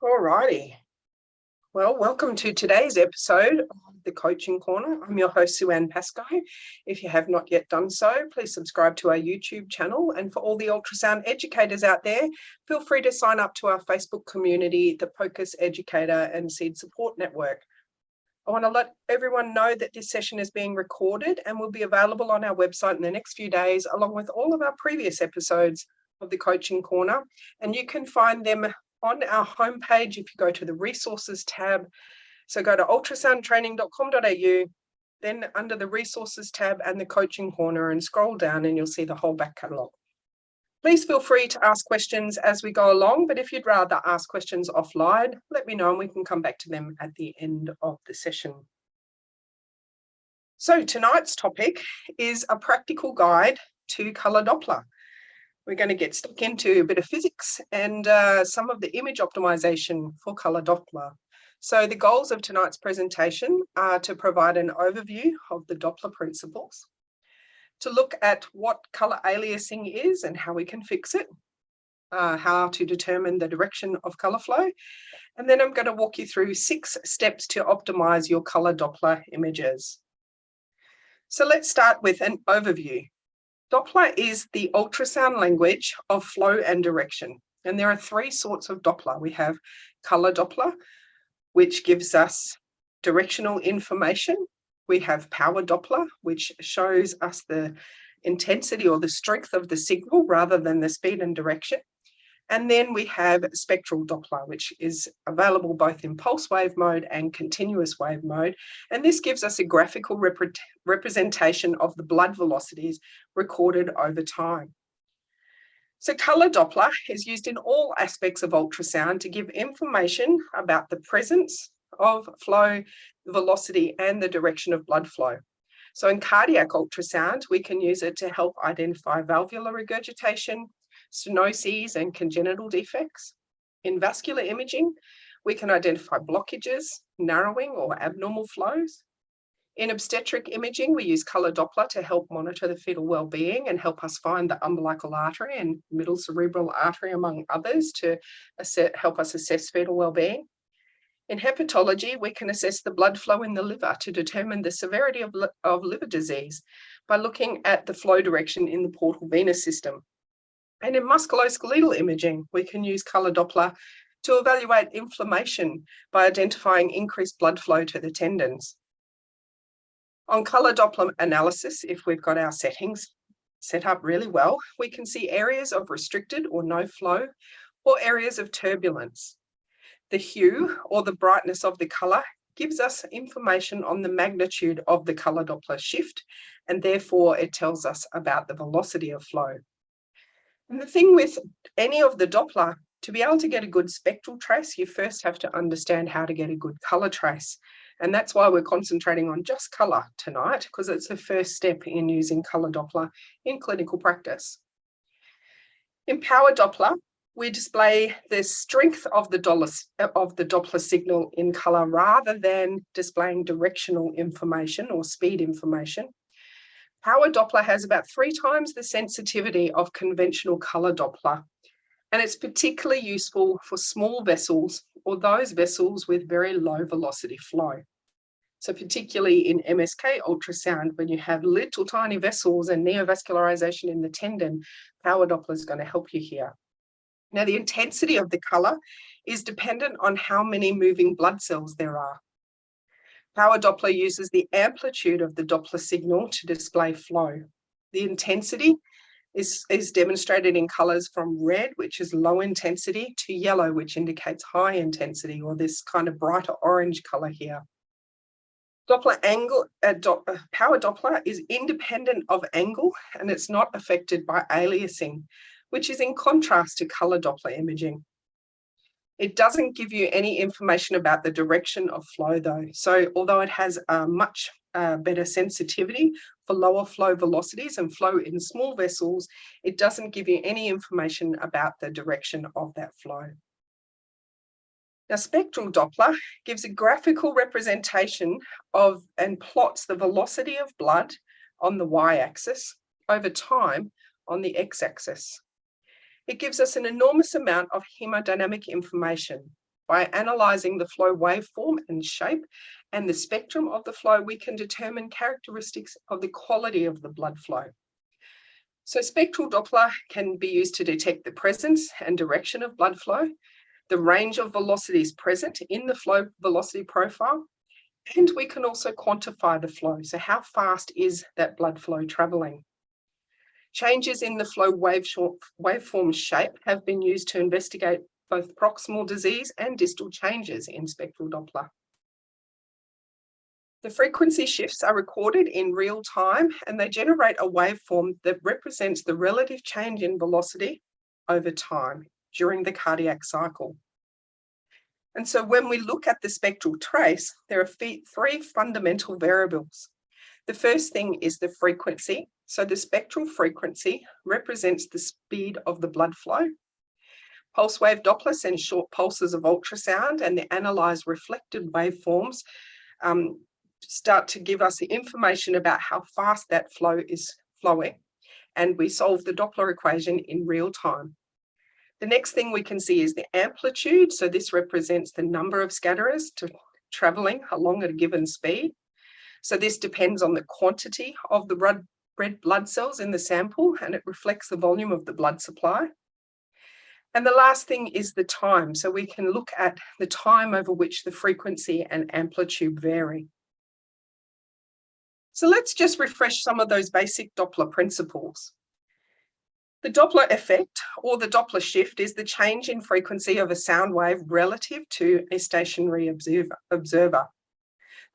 Alrighty. Well, welcome to today's episode of the Coaching Corner. I'm your host, Suean. If you have not yet done so, please subscribe to our YouTube channel. And for all the ultrasound educators out there, feel free to sign up to our Facebook community, the POCUS Educator and Seed Support Network. I want to let everyone know that this session is being recorded and will be available on our website in the next few days, along with all of our previous episodes of the Coaching Corner. And you can find them on our homepage if you go to the resources tab. So go to ultrasoundtraining.com.au, then under the resources tab and the Coaching Corner, and scroll down and you'll see the whole back catalogue. Please feel free to ask questions as we go along, but if you'd rather ask questions offline, let me know and we can come back to them at the end of the session. So tonight's topic is a practical guide to colour Doppler. We're going to get stuck into a bit of physics and some of the image optimization for colour Doppler. So the goals of tonight's presentation are to provide an overview of the Doppler principles, to look at what colour aliasing is and how we can fix it, how to determine the direction of colour flow, and then I'm going to walk you through 6 steps to optimize your colour Doppler images. So let's start with an overview. Doppler is the ultrasound language of flow and direction. And there are 3 sorts of Doppler. We have colour Doppler, which gives us directional information. We have power Doppler, which shows us the intensity or the strength of the signal rather than the speed and direction. And then we have spectral Doppler, which is available both in pulse wave mode and continuous wave mode. And this gives us a graphical representation of the blood velocities recorded over time. So colour Doppler is used in all aspects of ultrasound to give information about the presence of flow, velocity, and the direction of blood flow. So in cardiac ultrasound, we can use it to help identify valvular regurgitation, stenoses and congenital defects. In vascular imaging, we can identify blockages, narrowing or abnormal flows. In obstetric imaging, we use colour Doppler to help monitor the fetal well-being and help us find the umbilical artery and middle cerebral artery, among others, to help us assess fetal well-being. In hepatology, we can assess the blood flow in the liver to determine the severity of liver disease by looking at the flow direction in the portal venous system. And in musculoskeletal imaging, we can use colour Doppler to evaluate inflammation by identifying increased blood flow to the tendons. On colour Doppler analysis, if we've got our settings set up really well, we can see areas of restricted or no flow or areas of turbulence. The hue or the brightness of the colour gives us information on the magnitude of the colour Doppler shift, and therefore it tells us about the velocity of flow. And the thing with any of the Doppler, to be able to get a good spectral trace, you first have to understand how to get a good colour trace. And that's why we're concentrating on just colour tonight, because it's the first step in using colour Doppler in clinical practice. In power Doppler, we display the strength of the Doppler signal in colour rather than displaying directional information or speed information. Power Doppler has about 3 times the sensitivity of conventional colour Doppler, and it's particularly useful for small vessels or those vessels with very low velocity flow. So particularly in MSK ultrasound, when you have little tiny vessels and neovascularization in the tendon, power Doppler is going to help you here. Now, the intensity of the colour is dependent on how many moving blood cells there are. Power Doppler uses the amplitude of the Doppler signal to display flow. The intensity is demonstrated in colours from red, which is low intensity, to yellow, which indicates high intensity, or this kind of brighter orange colour here. Power Doppler is independent of angle, and it's not affected by aliasing, which is in contrast to colour Doppler imaging. It doesn't give you any information about the direction of flow though. So although it has a much better sensitivity for lower flow velocities and flow in small vessels, it doesn't give you any information about the direction of that flow. Now, spectral Doppler gives a graphical representation of and plots the velocity of blood on the y-axis over time on the x-axis. It gives us an enormous amount of hemodynamic information. By analysing the flow waveform and shape and the spectrum of the flow, we can determine characteristics of the quality of the blood flow. So spectral Doppler can be used to detect the presence and direction of blood flow, the range of velocities present in the flow velocity profile, and we can also quantify the flow. So how fast is that blood flow travelling? Changes in the flow waveform shape have been used to investigate both proximal disease and distal changes in spectral Doppler. The frequency shifts are recorded in real time, and they generate a waveform that represents the relative change in velocity over time during the cardiac cycle. And so when we look at the spectral trace, there are three fundamental variables. The first thing is the frequency. So the spectral frequency represents the speed of the blood flow. Pulse wave Doppler sends short pulses of ultrasound, and the analysed reflected waveforms start to give us the information about how fast that flow is flowing. And we solve the Doppler equation in real time. The next thing we can see is the amplitude. So this represents the number of scatterers travelling along at a given speed. So this depends on the quantity of the red blood cells in the sample, and it reflects the volume of the blood supply. And the last thing is the time. So we can look at the time over which the frequency and amplitude vary. So let's just refresh some of those basic Doppler principles. The Doppler effect, or the Doppler shift, is the change in frequency of a sound wave relative to a stationary observer.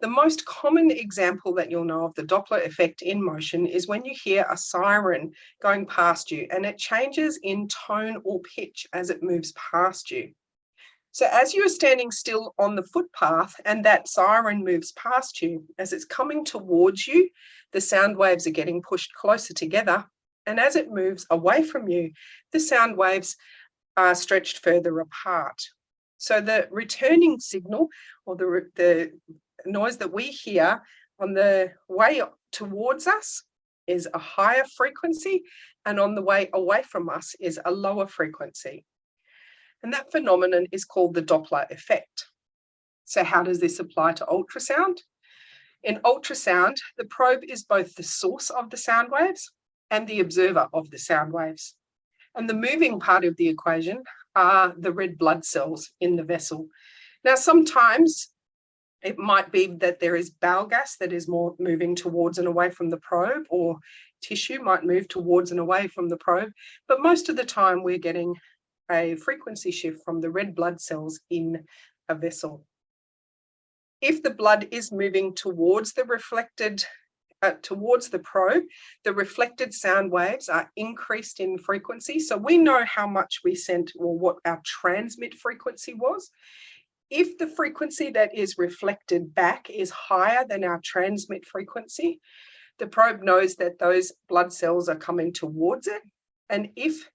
The most common example that you'll know of the Doppler effect in motion is when you hear a siren going past you, and it changes in tone or pitch as it moves past you. So as you are standing still on the footpath and that siren moves past you, as it's coming towards you, the sound waves are getting pushed closer together. And as it moves away from you, the sound waves are stretched further apart. So the returning signal, or the noise that we hear on the way towards us, is a higher frequency, and on the way away from us is a lower frequency. And that phenomenon is called the Doppler effect. So how does this apply to ultrasound? In ultrasound, the probe is both the source of the sound waves and the observer of the sound waves. And the moving part of the equation are the red blood cells in the vessel. Now, sometimes it might be that there is bile gas that is more moving towards and away from the probe, or tissue might move towards and away from the probe, but most of the time we're getting a frequency shift from the red blood cells in a vessel. If the blood is moving towards the probe, the reflected sound waves are increased in frequency. So we know how much we sent, or what our transmit frequency was. If the frequency that is reflected back is higher than our transmit frequency, the probe knows that those blood cells are coming towards it. And if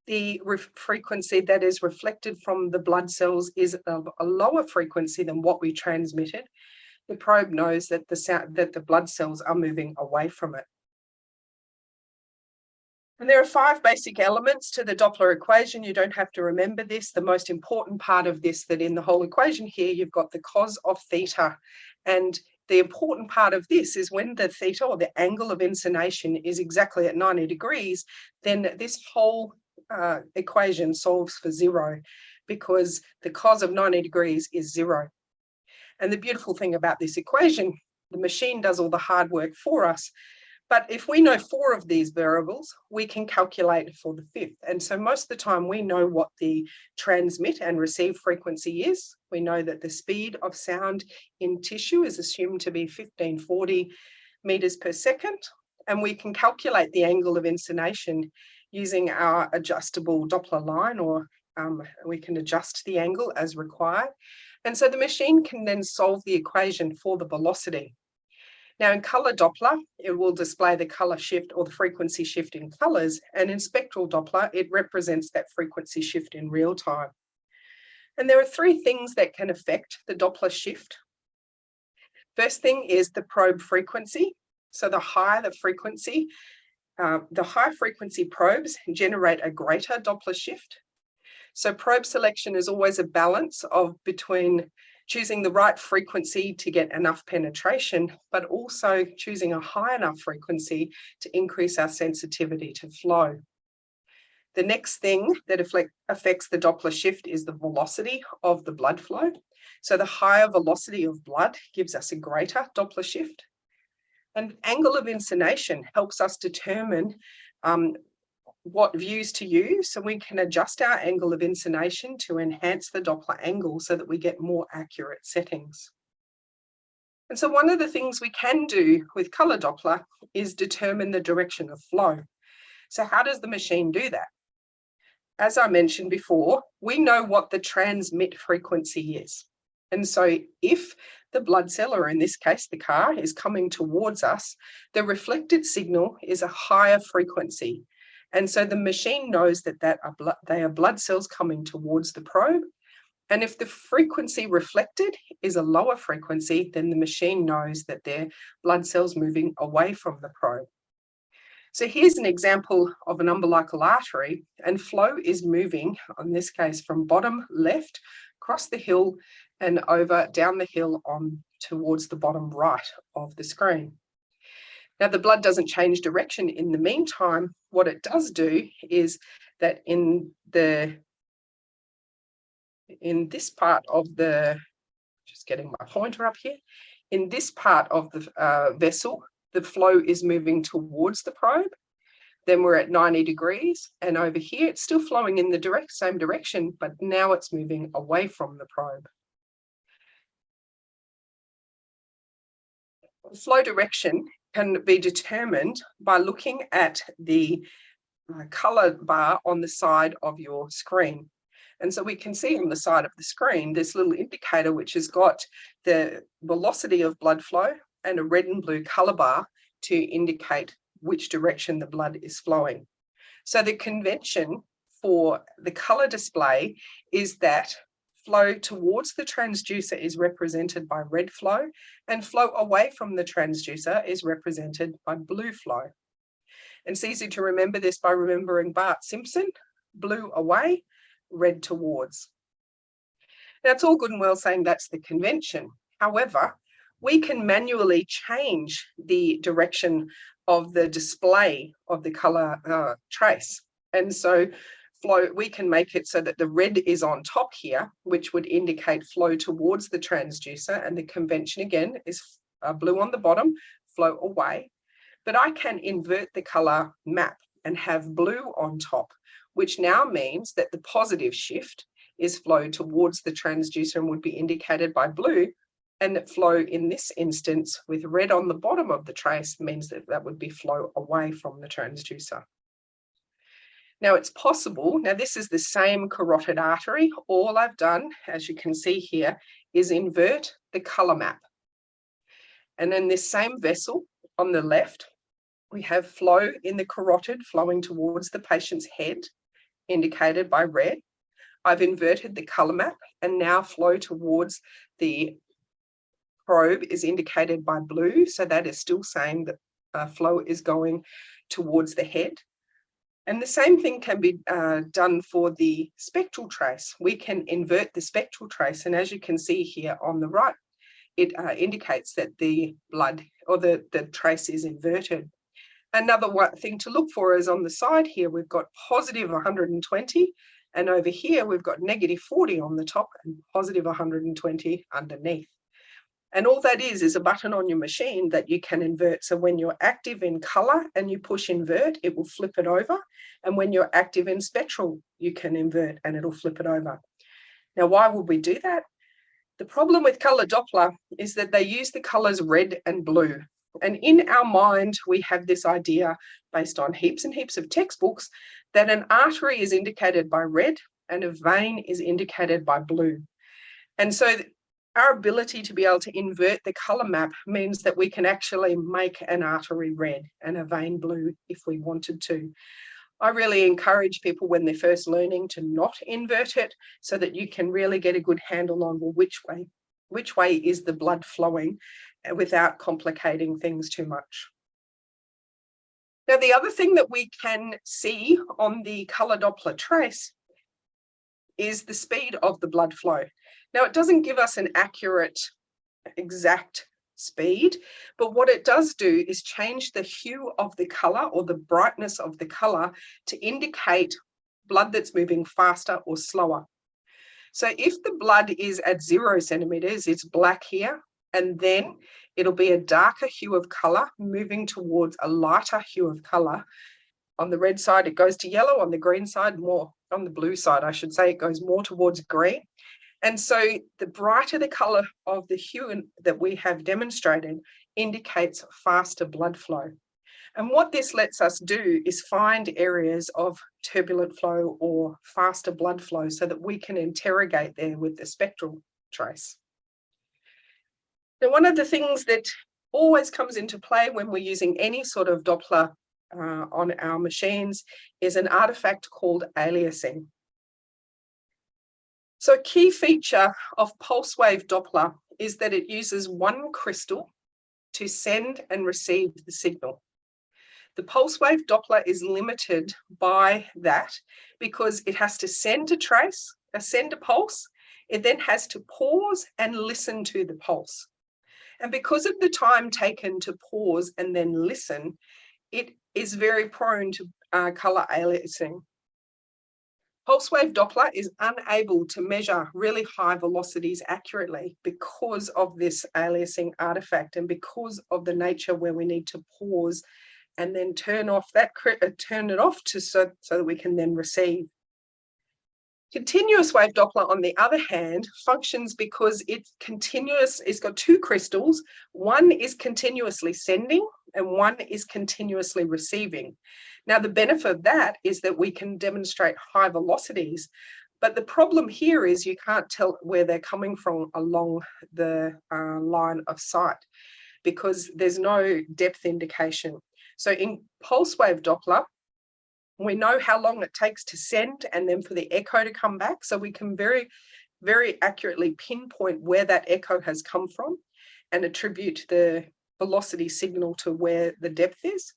the frequency that is reflected from the blood cells is of a lower frequency than what we transmitted, the probe knows that the blood cells are moving away from it. And there are 5 basic elements to the Doppler equation. You don't have to remember this. The most important part of this, that in the whole equation here, you've got the cos of theta. And the important part of this is when the theta, or the angle of inclination, is exactly at 90 degrees, then this whole equation solves for 0, because the cos of 90 degrees is 0. And the beautiful thing about this equation, the machine does all the hard work for us. But if we know 4 of these variables, we can calculate for the 5th. And so most of the time we know what the transmit and receive frequency is. We know that the speed of sound in tissue is assumed to be 1540 meters per second. And we can calculate the angle of inclination using our adjustable Doppler line, or we can adjust the angle as required. And so the machine can then solve the equation for the velocity. Now in color Doppler, it will display the color shift, or the frequency shift, in colors. And in spectral Doppler, it represents that frequency shift in real time. And there are 3 things that can affect the Doppler shift. First thing is the probe frequency. So the higher the frequency, the high frequency probes generate a greater Doppler shift. So probe selection is always a balance of between choosing the right frequency to get enough penetration, but also choosing a high enough frequency to increase our sensitivity to flow. The next thing that affects the Doppler shift is the velocity of the blood flow. So the higher velocity of blood gives us a greater Doppler shift. And angle of inclination helps us determine what views to use, so we can adjust our angle of inclination to enhance the Doppler angle so that we get more accurate settings. And so one of the things we can do with color Doppler is determine the direction of flow. So how does the machine do that? As I mentioned before, we know what the transmit frequency is. And so if the blood cell, or in this case, the car, is coming towards us, the reflected signal is a higher frequency. And so the machine knows that they are blood cells coming towards the probe. And if the frequency reflected is a lower frequency, then the machine knows that they're blood cells moving away from the probe. So here's an example of an umbilical artery, and flow is moving, in this case, from bottom left, across the hill and over down the hill on towards the bottom right of the screen. Now the blood doesn't change direction in the meantime. What it does do is that in this part of the, just getting my pointer up here, in this part of the vessel, the flow is moving towards the probe. Then we're at 90 degrees, and over here it's still flowing in the same direction, but now it's moving away from the probe. Flow direction can be determined by looking at the color bar on the side of your screen. And so we can see on the side of the screen this little indicator which has got the velocity of blood flow and a red and blue color bar to indicate which direction the blood is flowing. So the convention for the color display is that flow towards the transducer is represented by red flow, and flow away from the transducer is represented by blue flow. And it's easy to remember this by remembering Bart Simpson: blue away, red towards. Now it's all good and well saying that's the convention. However, we can manually change the direction of the display of the color trace. And so we can make it so that the red is on top here, which would indicate flow towards the transducer, and the convention again is blue on the bottom, flow away. But I can invert the color map and have blue on top, which now means that the positive shift is flow towards the transducer and would be indicated by blue, and that flow in this instance with red on the bottom of the trace means that that would be flow away from the transducer. Now it's possible, now this is the same carotid artery. All I've done, as you can see here, is invert the color map. And in this same vessel on the left, we have flow in the carotid flowing towards the patient's head, indicated by red. I've inverted the color map, and now flow towards the probe is indicated by blue. So that is still saying that flow is going towards the head. And the same thing can be done for the spectral trace. We can invert the spectral trace, and as you can see here on the right, it indicates that the blood or the trace is inverted. Another thing to look for is on the side here, we've got positive 120, and over here we've got negative 40 on the top and positive 120 underneath. And all that is a button on your machine that you can invert. So when you're active in color and you push invert, it will flip it over. And when you're active in spectral, you can invert and it'll flip it over. Now, why would we do that? The problem with color Doppler is that they use the colors red and blue. And in our mind, we have this idea based on heaps and heaps of textbooks that an artery is indicated by red and a vein is indicated by blue. And so our ability to be able to invert the color map means that we can actually make an artery red and a vein blue if we wanted to. I really encourage people when they're first learning to not invert it, so that you can really get a good handle on, well, which way is the blood flowing without complicating things too much. Now, the other thing that we can see on the color Doppler trace is the speed of the blood flow. Now, it doesn't give us an accurate, exact speed, but what it does do is change the hue of the color or the brightness of the color to indicate blood that's moving faster or slower. So if the blood is at 0 centimeters, it's black here, and then it'll be a darker hue of color moving towards a lighter hue of color. On the red side, it goes to yellow. On the green side, more. On the blue side, I should say, it goes more towards green. And so the brighter the color of the hue that we have demonstrated indicates faster blood flow. And what this lets us do is find areas of turbulent flow or faster blood flow so that we can interrogate there with the spectral trace. Now, one of the things that always comes into play when we're using any sort of Doppler on our machines is an artifact called aliasing. So a key feature of pulse wave Doppler is that it uses one crystal to send and receive the signal. The pulse wave Doppler is limited by that because it has to send a trace, send a pulse. It then has to pause and listen to the pulse. And because of the time taken to pause and then listen, it is very prone to color aliasing. Pulse wave Doppler is unable to measure really high velocities accurately because of this aliasing artifact and because of the nature where we need to pause and then turn it off so that we can then receive. Continuous wave Doppler, on the other hand, functions because it's continuous. It's got two crystals. One is continuously sending and one is continuously receiving. Now, the benefit of that is that we can demonstrate high velocities, but the problem here is you can't tell where they're coming from along the line of sight because there's no depth indication. So in pulse wave Doppler, we know how long it takes to send and then for the echo to come back. So we can very, very accurately pinpoint where that echo has come from and attribute the velocity signal to where the depth is.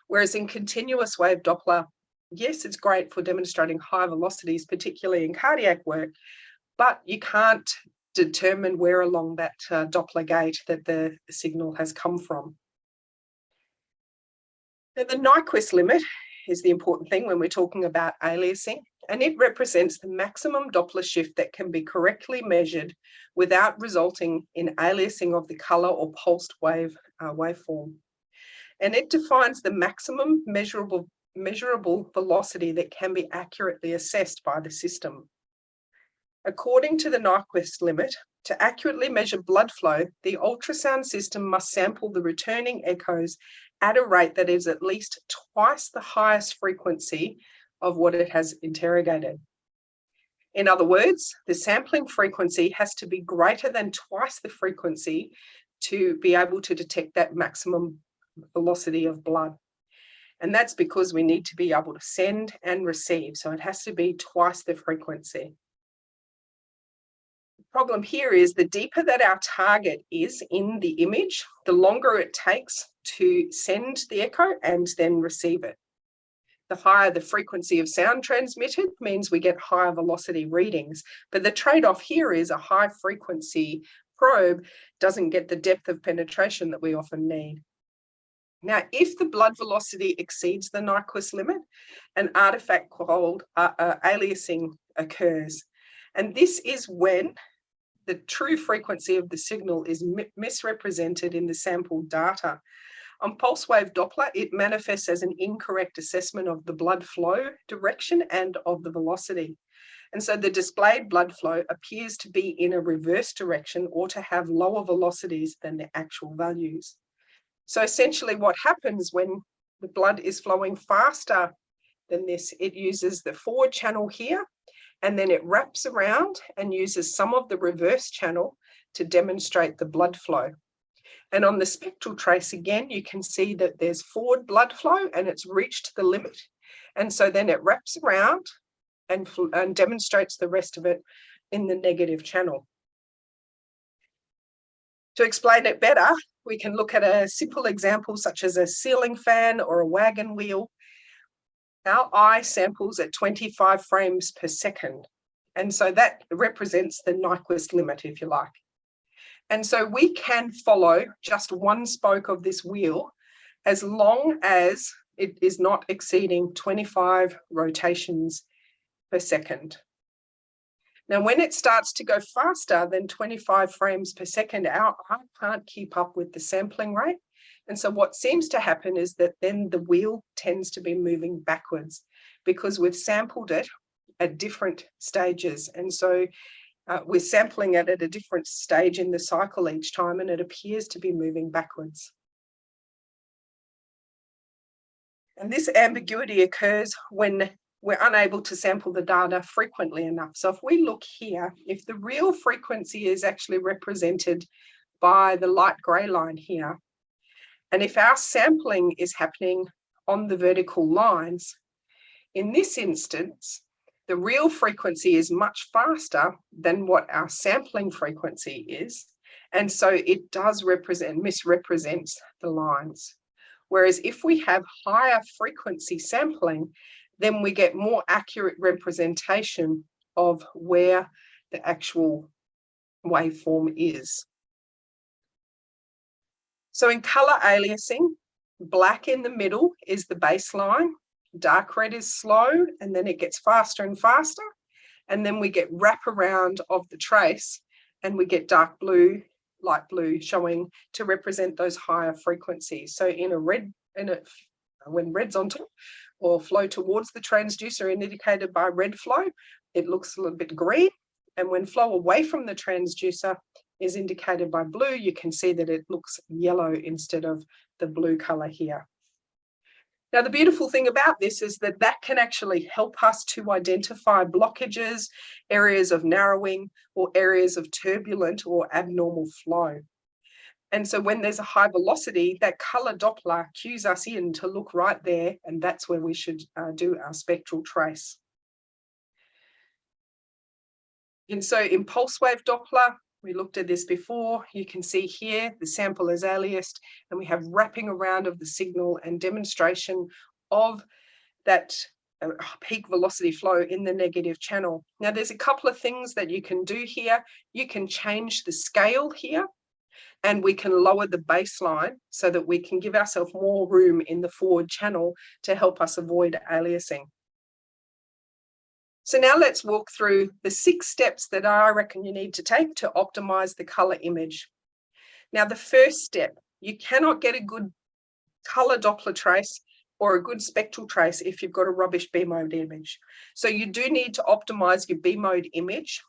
Whereas in continuous wave Doppler, yes, it's great for demonstrating high velocities, particularly in cardiac work, but you can't determine where along that Doppler gate that the signal has come from. Now, the Nyquist limit is the important thing when we're talking about aliasing, and it represents the maximum Doppler shift that can be correctly measured without resulting in aliasing of the color or pulsed waveform. And it defines the maximum measurable velocity that can be accurately assessed by the system. According to the Nyquist limit, to accurately measure blood flow, the ultrasound system must sample the returning echoes at a rate that is at least twice the highest frequency of what it has interrogated. In other words, the sampling frequency has to be greater than twice the frequency to be able to detect that maximum velocity of blood. And that's because we need to be able to send and receive. So it has to be twice the frequency. The problem here is the deeper that our target is in the image, the longer it takes to send the echo and then receive it. The higher the frequency of sound transmitted means we get higher velocity readings. But the trade-off here is a high frequency probe doesn't get the depth of penetration that we often need. Now, if the blood velocity exceeds the Nyquist limit, an artifact called aliasing occurs. And this is when the true frequency of the signal is misrepresented in the sampled data. On pulse wave Doppler, it manifests as an incorrect assessment of the blood flow direction and of the velocity. And so the displayed blood flow appears to be in a reverse direction or to have lower velocities than the actual values. So essentially what happens when the blood is flowing faster than this, it uses the forward channel here, and then it wraps around and uses some of the reverse channel to demonstrate the blood flow. And on the spectral trace, again, you can see that there's forward blood flow and it's reached the limit. And so then it wraps around and demonstrates the rest of it in the negative channel. To explain it better, we can look at a simple example such as a ceiling fan or a wagon wheel. Our eye samples at 25 frames per second. And so that represents the Nyquist limit, if you like. And so we can follow just one spoke of this wheel as long as it is not exceeding 25 rotations per second. Now, when it starts to go faster than 25 frames per second, our eye can't keep up with the sampling rate. And so what seems to happen is that then the wheel tends to be moving backwards because we've sampled it at different stages. And so we're sampling it at a different stage in the cycle each time, and it appears to be moving backwards. And this ambiguity occurs when we're unable to sample the data frequently enough. So if we look here, if the real frequency is actually represented by the light grey line here, and if our sampling is happening on the vertical lines, in this instance, the real frequency is much faster than what our sampling frequency is. And so it does misrepresents the lines. Whereas if we have higher frequency sampling, then we get more accurate representation of where the actual waveform is. So in color aliasing, black in the middle is the baseline, dark red is slow, and then it gets faster and faster. And then we get wraparound of the trace, and we get dark blue, light blue showing to represent those higher frequencies. So when red's on top or flow towards the transducer indicated by red flow, it looks a little bit green. And when flow away from the transducer is indicated by blue, you can see that it looks yellow instead of the blue color here. Now, the beautiful thing about this is that that can actually help us to identify blockages, areas of narrowing, or areas of turbulent or abnormal flow. And so when there's a high velocity, that color Doppler cues us in to look right there, and that's where we should do our spectral trace. And so in pulse wave Doppler, we looked at this before. You can see here the sample is aliased, and we have wrapping around of the signal and demonstration of that peak velocity flow in the negative channel. Now, there's a couple of things that you can do here. You can change the scale here, and we can lower the baseline so that we can give ourselves more room in the forward channel to help us avoid aliasing. So now let's walk through the 6 steps that I reckon you need to take to optimize the color image. Now, the first step, you cannot get a good color Doppler trace or a good spectral trace if you've got a rubbish B mode image. So you do need to optimize your B mode image,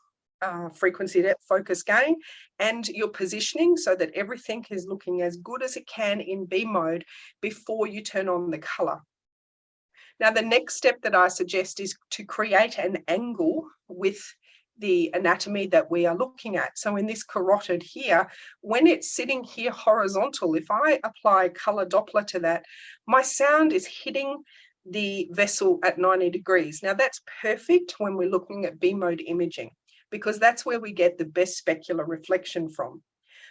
frequency, depth, focus, gain, and your positioning so that everything is looking as good as it can in B mode before you turn on the color. Now, the next step that I suggest is to create an angle with the anatomy that we are looking at. So in this carotid here, when it's sitting here horizontal, if I apply color Doppler to that, my sound is hitting the vessel at 90 degrees. Now, that's perfect when we're looking at B mode imaging, because that's where we get the best specular reflection from.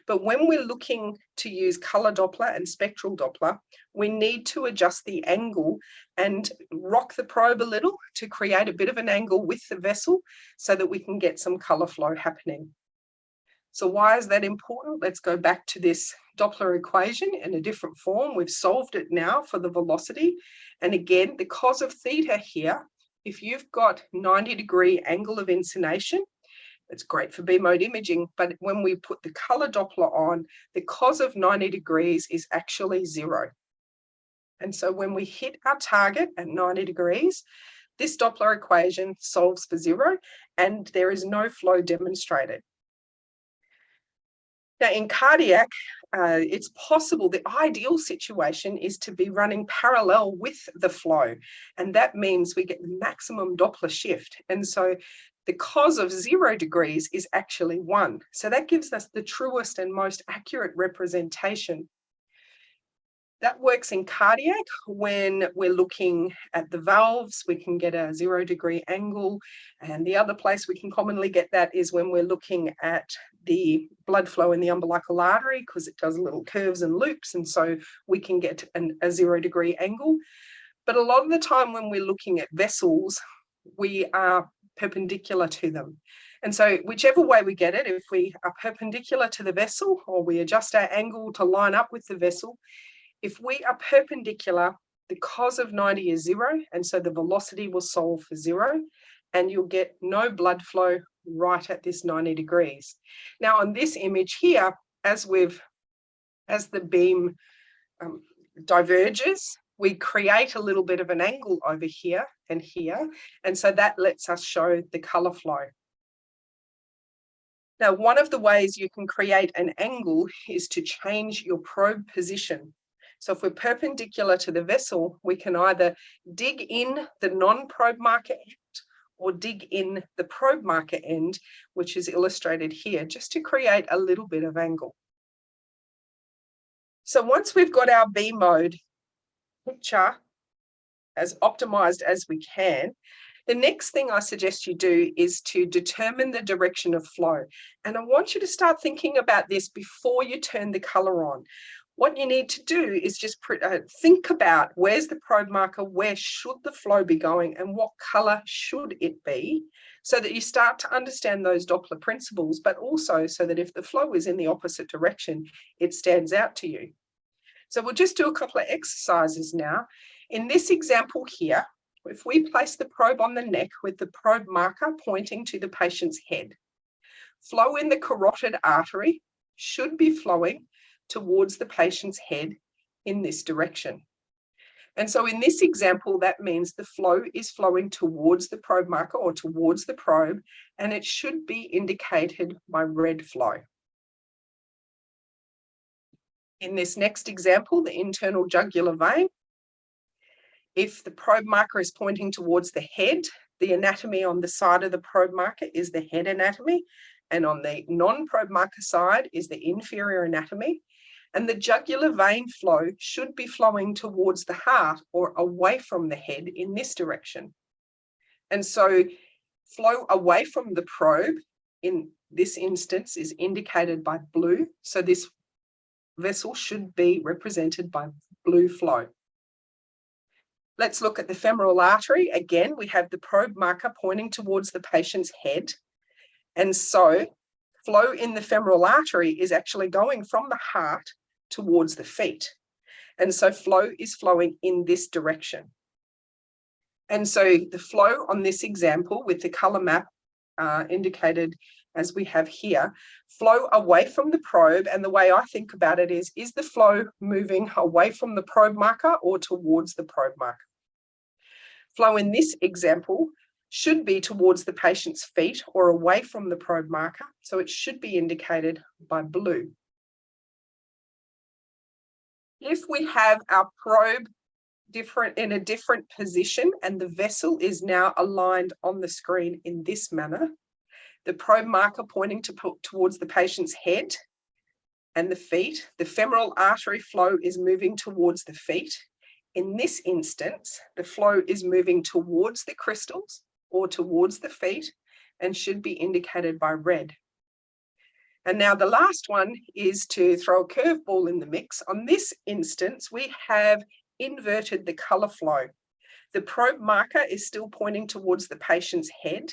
But when we're looking to use color Doppler and spectral Doppler, we need to adjust the angle and rock the probe a little to create a bit of an angle with the vessel so that we can get some color flow happening. So why is that important? Let's go back to this Doppler equation in a different form. We've solved it now for the velocity. And again, the cos of theta here, if you've got 90-degree angle of inclination, it's great for B mode imaging, but when we put the color Doppler on, the cos of 90 degrees is actually 0. And so when we hit our target at 90 degrees, this Doppler equation solves for 0, and there is no flow demonstrated. Now, in cardiac, it's possible, the ideal situation is to be running parallel with the flow, and that means we get the maximum Doppler shift. And so the cos of 0 degrees is actually 1. So that gives us the truest and most accurate representation. That works in cardiac when we're looking at the valves. We can get a 0-degree angle. And the other place we can commonly get that is when we're looking at the blood flow in the umbilical artery, because it does little curves and loops. And so we can get a 0-degree angle. But a lot of the time when we're looking at vessels, we are perpendicular to them. And so whichever way we get it, if we are perpendicular to the vessel or we adjust our angle to line up with the vessel, if we are perpendicular, the cos of 90 is 0, and so the velocity will solve for 0, and you'll get no blood flow right at this 90 degrees. Now on this image here, as the beam diverges, we create a little bit of an angle over here, and so that lets us show the color flow. Now, one of the ways you can create an angle is to change your probe position. So if we're perpendicular to the vessel, we can either dig in the non-probe marker end or dig in the probe marker end, which is illustrated here, just to create a little bit of angle. So once we've got our B mode picture as optimized as we can, the next thing I suggest you do is to determine the direction of flow. And I want you to start thinking about this before you turn the color on. What you need to do is just think about where's the probe marker, where should the flow be going, and what color should it be, so that you start to understand those Doppler principles, but also so that if the flow is in the opposite direction, it stands out to you. So we'll just do a couple of exercises now. In this example here, if we place the probe on the neck with the probe marker pointing to the patient's head, flow in the carotid artery should be flowing towards the patient's head in this direction. And so in this example, that means the flow is flowing towards the probe marker or towards the probe, and it should be indicated by red flow. In this next example, the internal jugular vein, if the probe marker is pointing towards the head, the anatomy on the side of the probe marker is the head anatomy, and on the non-probe marker side is the inferior anatomy. And the jugular vein flow should be flowing towards the heart or away from the head in this direction. And so flow away from the probe in this instance is indicated by blue. So this vessel should be represented by blue flow. Let's look at the femoral artery. Again, we have the probe marker pointing towards the patient's head. And so flow in the femoral artery is actually going from the heart towards the feet. And so flow is flowing in this direction. And so the flow on this example with the color map indicated as we have here, flow away from the probe. And the way I think about it is the flow moving away from the probe marker or towards the probe marker? Flow in this example should be towards the patient's feet or away from the probe marker. So it should be indicated by blue. If we have our probe in a different position and the vessel is now aligned on the screen in this manner, the probe marker pointing towards the patient's head and the feet, the femoral artery flow is moving towards the feet. In this instance, the flow is moving towards the crystals or towards the feet and should be indicated by red. And now the last one is to throw a curveball in the mix. On this instance, we have inverted the color flow. The probe marker is still pointing towards the patient's head.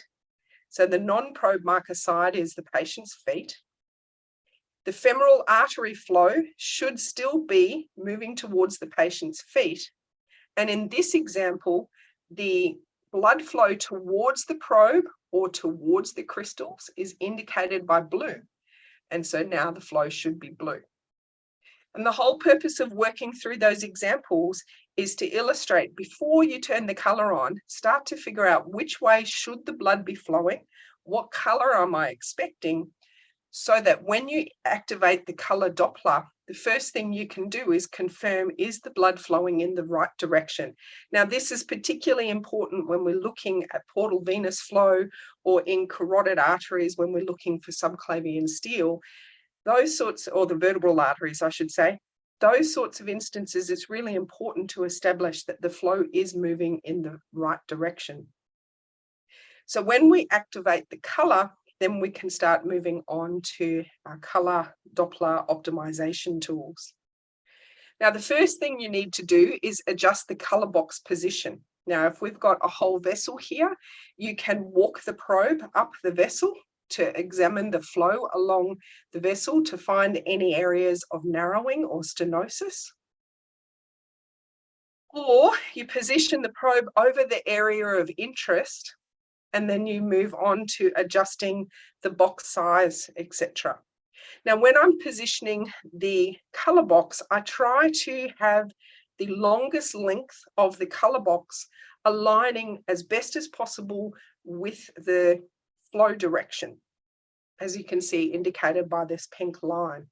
So the non-probe marker side is the patient's feet. The femoral artery flow should still be moving towards the patient's feet. And in this example, the blood flow towards the probe or towards the crystals is indicated by blue. And so now the flow should be blue. And the whole purpose of working through those examples is to illustrate, before you turn the color on, start to figure out which way should the blood be flowing, what color am I expecting, so that when you activate the color Doppler, the first thing you can do is confirm, is the blood flowing in the right direction? Now, this is particularly important when we're looking at portal venous flow or in carotid arteries, when we're looking for subclavian stele, those sorts, or the vertebral arteries, I should say, those sorts of instances, it's really important to establish that the flow is moving in the right direction. So when we activate the color, then we can start moving on to our color Doppler optimization tools. Now, the first thing you need to do is adjust the color box position. Now, if we've got a whole vessel here, you can walk the probe up the vessel to examine the flow along the vessel to find any areas of narrowing or stenosis. Or you position the probe over the area of interest, and then you move on to adjusting the box size, etc. Now, when I'm positioning the color box, I try to have the longest length of the color box aligning as best as possible with the flow direction, as you can see indicated by this pink line.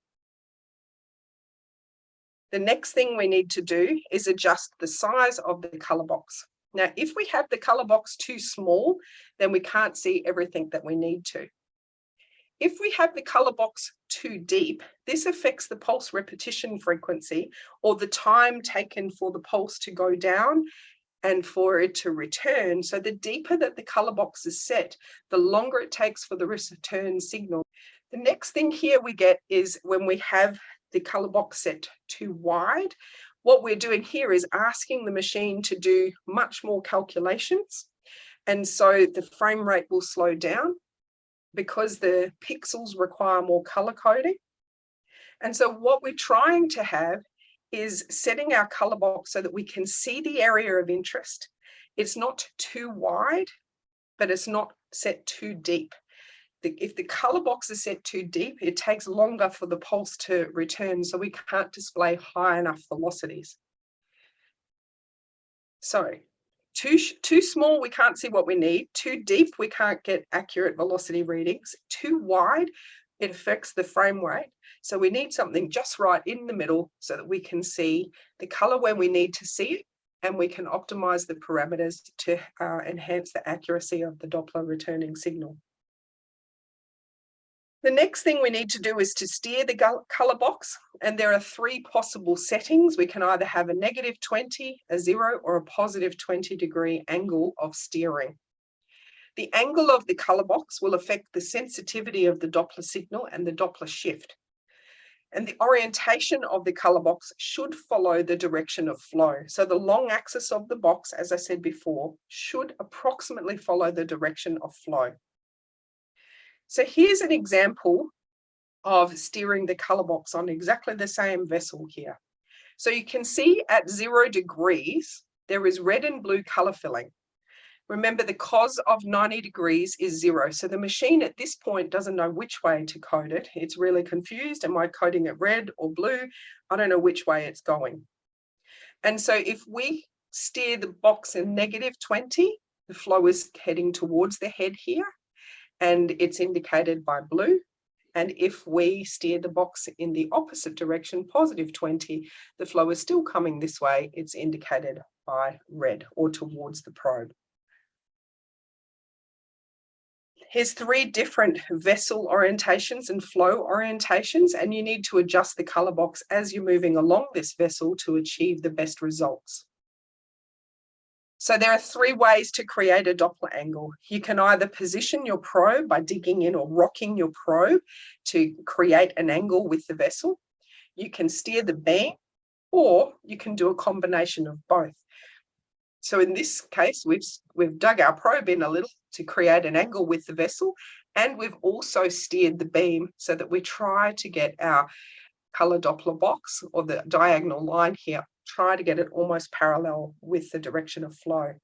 The next thing we need to do is adjust the size of the color box. Now, if we have the color box too small, then we can't see everything that we need to. If we have the color box too deep, this affects the pulse repetition frequency, or the time taken for the pulse to go down and for it to return. So the deeper that the color box is set, the longer it takes for the return signal. The next thing here we get is when we have the color box set too wide, what we're doing here is asking the machine to do much more calculations. And so the frame rate will slow down because the pixels require more color coding. And so what we're trying to have is setting our color box so that we can see the area of interest. It's not too wide, but it's not set too deep. If the color box is set too deep, it takes longer for the pulse to return, so we can't display high enough velocities. So too small, we can't see what we need. Too deep, we can't get accurate velocity readings. Too wide, it affects the frame rate. So we need something just right in the middle so that we can see the color when we need to see it, and we can optimize the parameters to enhance the accuracy of the Doppler returning signal. The next thing we need to do is to steer the color box, and there are three possible settings. We can either have a -20, a 0, or a +20 degree angle of steering. The angle of the color box will affect the sensitivity of the Doppler signal and the Doppler shift. And the orientation of the color box should follow the direction of flow. So the long axis of the box, as I said before, should approximately follow the direction of flow. So here's an example of steering the color box on exactly the same vessel here. So you can see at 0 degrees, there is red and blue color filling. Remember, the cos of 90 degrees is 0. So the machine at this point doesn't know which way to code it. It's really confused. Am I coding it red or blue? I don't know which way it's going. And so if we steer the box in -20, the flow is heading towards the head here, and it's indicated by blue. And if we steer the box in the opposite direction, +20, the flow is still coming this way. It's indicated by red, or towards the probe. Here's three different vessel orientations and flow orientations, and you need to adjust the color box as you're moving along this vessel to achieve the best results. So there are three ways to create a Doppler angle. You can either position your probe by digging in or rocking your probe to create an angle with the vessel. You can steer the beam, or you can do a combination of both. So in this case, we've dug our probe in a little to create an angle with the vessel, and we've also steered the beam so that we try to get our color Doppler box, or the diagonal line here, try to get it almost parallel with the direction of flow.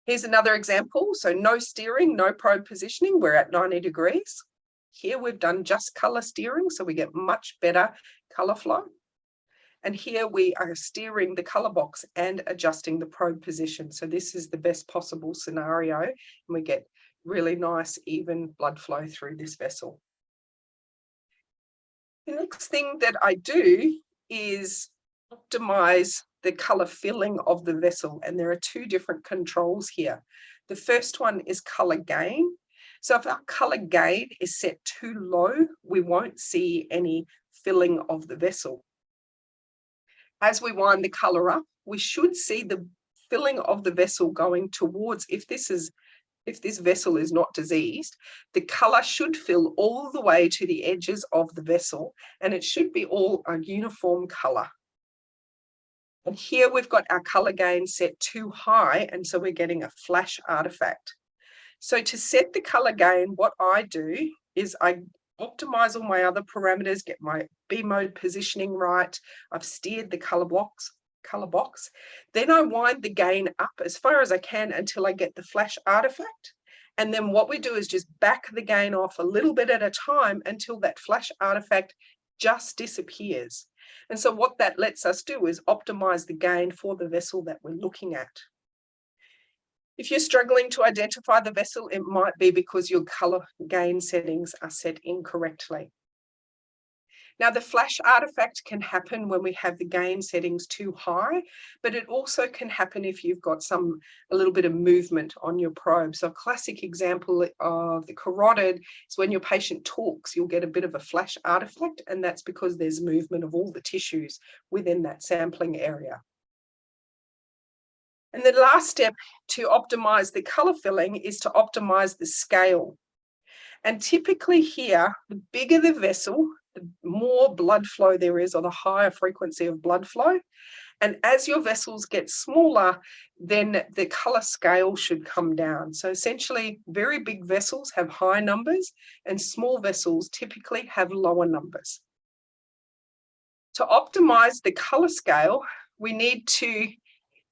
Here's another example. So no steering, no probe positioning. We're at 90 degrees. Here we've done just color steering, so we get much better color flow. And here we are steering the color box and adjusting the probe position. So this is the best possible scenario, and we get really nice, even blood flow through this vessel. The next thing that I do is optimize the color filling of the vessel, and there are two different controls here. The first one is color gain. So if our color gain is set too low, we won't see any filling of the vessel. As we wind the color up, we should see the filling of the vessel going towards, if this vessel is not diseased, the color should fill all the way to the edges of the vessel, and it should be all a uniform color. And here we've got our color gain set too high, and so we're getting a flash artifact. So to set the color gain, what I do is I optimize all my other parameters, get my B mode positioning right. I've steered the color box. Then I wind the gain up as far as I can until I get the flash artifact. And then what we do is just back the gain off a little bit at a time until that flash artifact just disappears. And so what that lets us do is optimize the gain for the vessel that we're looking at. If you're struggling to identify the vessel, it might be because your color gain settings are set incorrectly. Now, the flash artifact can happen when we have the gain settings too high, but it also can happen if you've got a little bit of movement on your probe. So a classic example of the carotid is when your patient talks, you'll get a bit of a flash artifact, and that's because there's movement of all the tissues within that sampling area. And the last step to optimize the color filling is to optimize the scale. And typically here, the bigger the vessel, the more blood flow there is, or the higher frequency of blood flow. And as your vessels get smaller, then the color scale should come down. So essentially, very big vessels have high numbers, and small vessels typically have lower numbers. To optimize the color scale, we need to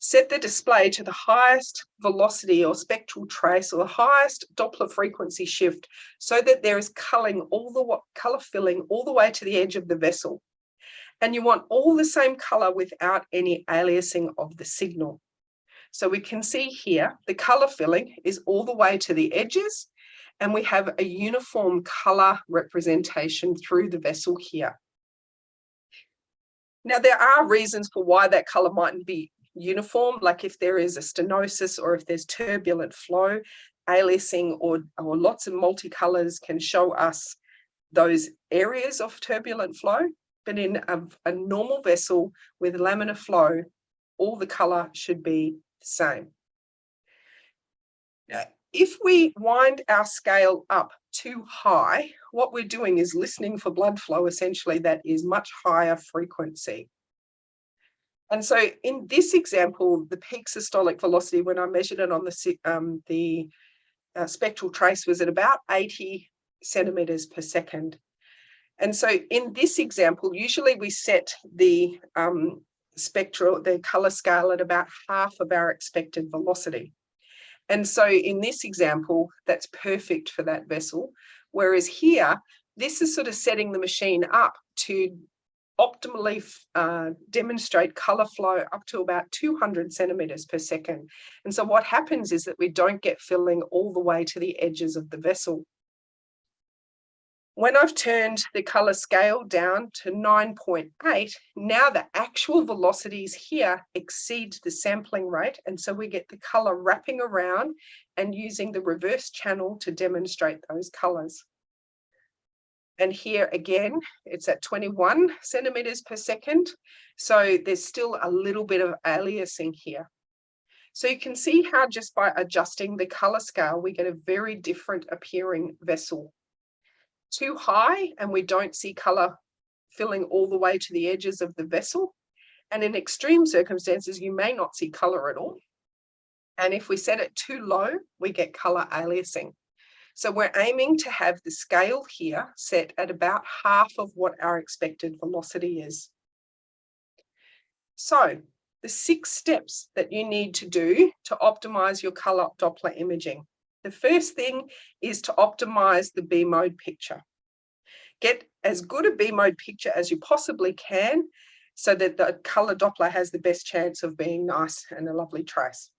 set the display to the highest velocity or spectral trace, or the highest Doppler frequency shift, so that there is color filling all the way to the edge of the vessel. And you want all the same color without any aliasing of the signal. So we can see here, the color filling is all the way to the edges, and we have a uniform color representation through the vessel here. Now, there are reasons for why that color mightn't be uniform, like if there is a stenosis or if there's turbulent flow, aliasing or lots of multicolors can show us those areas of turbulent flow. But in a normal vessel with laminar flow, all the color should be the same. Now, if we wind our scale up too high, what we're doing is listening for blood flow, essentially, that is much higher frequency. And so in this example, the peak systolic velocity, when I measured it on the spectral trace, was at about 80 centimeters per second. And so in this example, usually we set the the color scale at about half of our expected velocity. And so in this example, that's perfect for that vessel. Whereas here, this is sort of setting the machine up to optimally demonstrate color flow up to about 200 centimeters per second. And so what happens is that we don't get filling all the way to the edges of the vessel. When I've turned the color scale down to 9.8, now the actual velocities here exceed the sampling rate. And so we get the color wrapping around and using the reverse channel to demonstrate those colors. And here again, it's at 21 centimeters per second. So there's still a little bit of aliasing here. So you can see how just by adjusting the color scale, we get a very different appearing vessel. Too high, and we don't see color filling all the way to the edges of the vessel. And in extreme circumstances, you may not see color at all. And if we set it too low, we get color aliasing. So we're aiming to have the scale here set at about half of what our expected velocity is. So the 6 steps that you need to do to optimize your color Doppler imaging. The first thing is to optimize the B mode picture. Get as good a B mode picture as you possibly can so that the color Doppler has the best chance of being nice and a lovely trace.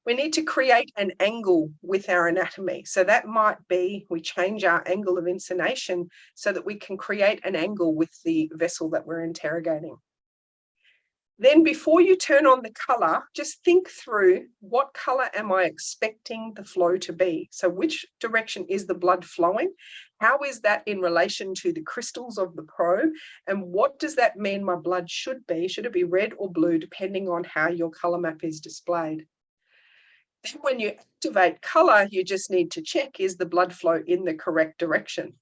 We need to create an angle with our anatomy. So that might be we change our angle of inclination so that we can create an angle with the vessel that we're interrogating. Then before you turn on the color, just think through what color am I expecting the flow to be? So which direction is the blood flowing? How is that in relation to the crystals of the probe? And what does that mean my blood should be? Should it be red or blue, depending on how your color map is displayed? Then when you activate color, you just need to check, is the blood flow in the correct direction?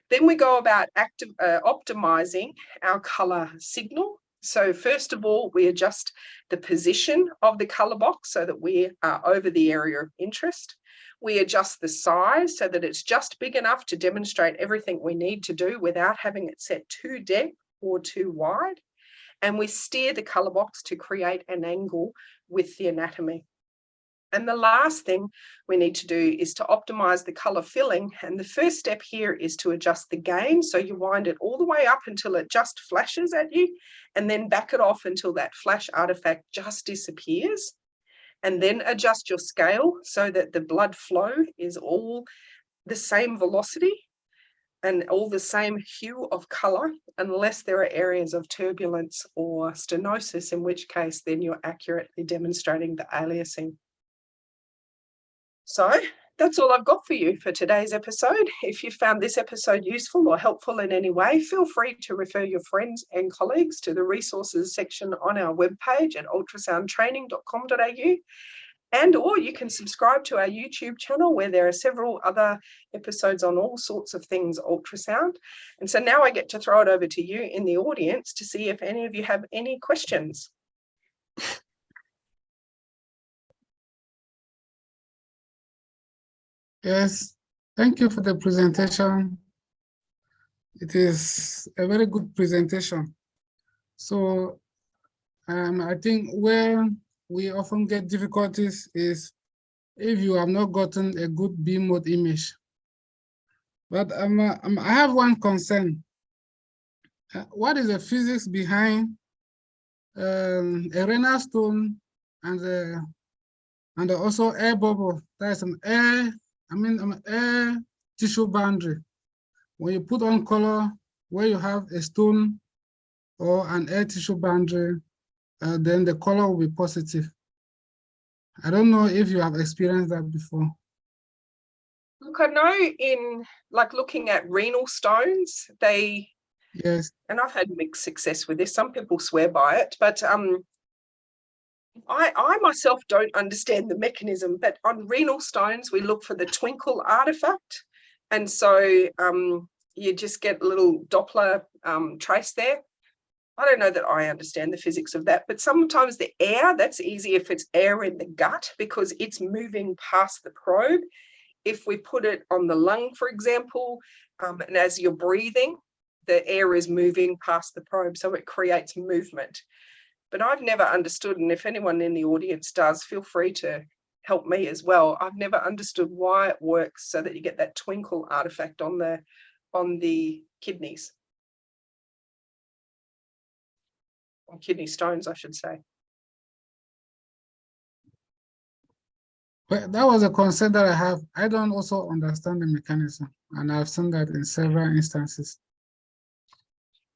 Then we go about optimizing our color signal. So first of all, we adjust the position of the color box so that we are over the area of interest. We adjust the size so that it's just big enough to demonstrate everything we need to do without having it set too deep or too wide. And we steer the color box to create an angle with the anatomy. And the last thing we need to do is to optimize the color filling. And the first step here is to adjust the gain. So you wind it all the way up until it just flashes at you, and then back it off until that flash artifact just disappears. And then adjust your scale so that the blood flow is all the same velocity and all the same hue of color, unless there are areas of turbulence or stenosis, in which case then you're accurately demonstrating the aliasing. So that's all I've got for you for today's episode. If you found this episode useful or helpful in any way, feel free to refer your friends and colleagues to the resources section on our webpage at ultrasoundtraining.com.au. Or you can subscribe to our YouTube channel, where there are several other episodes on all sorts of things ultrasound. And so now I get to throw it over to you in the audience to see if any of you have any questions. Yes, thank you for the presentation. It is a very good presentation. So I think where we often get difficulties is if you have not gotten a good beam mode image. But I have one concern. What is the physics behind a renal stone and also air bubble? There's an air tissue boundary. When you put on color where you have a stone or an air tissue boundary, then the color will be positive. I don't know if you have experienced that before. Look, I know in looking at renal stones, yes, and I've had mixed success with this. Some people swear by it, but I myself don't understand the mechanism, but on renal stones, we look for the twinkle artifact. And so you just get a little Doppler trace there. I don't know that I understand the physics of that, but sometimes the air, that's easy if it's air in the gut because it's moving past the probe. If we put it on the lung, for example, and as you're breathing, the air is moving past the probe, so it creates movement. But I've never understood, and if anyone in the audience does, feel free to help me as well. I've never understood why it works so that you get that twinkle artifact on the kidneys. On kidney stones, I should say. Well, that was a concern that I have. I don't also understand the mechanism, and I've seen that in several instances.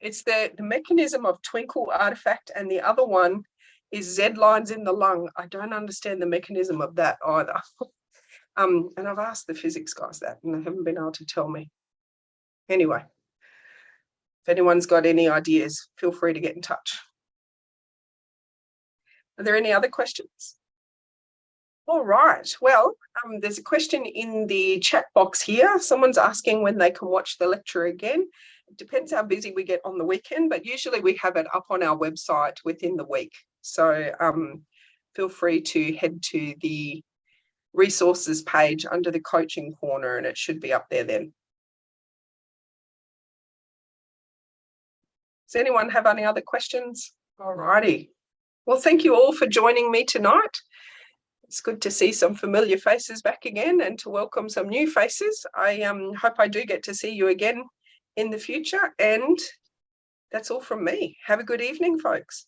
It's the mechanism of twinkle artifact, and the other one is Z lines in the lung. I don't understand the mechanism of that either. And I've asked the physics guys that, and they haven't been able to tell me. Anyway, if anyone's got any ideas, feel free to get in touch. Are there any other questions? All right. Well, there's a question in the chat box here. Someone's asking when they can watch the lecture again. It depends how busy we get on the weekend, but usually we have it up on our website within the week. So feel free to head to the resources page under the coaching corner, and it should be up there then. Does anyone have any other questions? All righty. Well, thank you all for joining me tonight. It's good to see some familiar faces back again and to welcome some new faces. I hope I do get to see you again in the future. And that's all from me. Have a good evening, folks.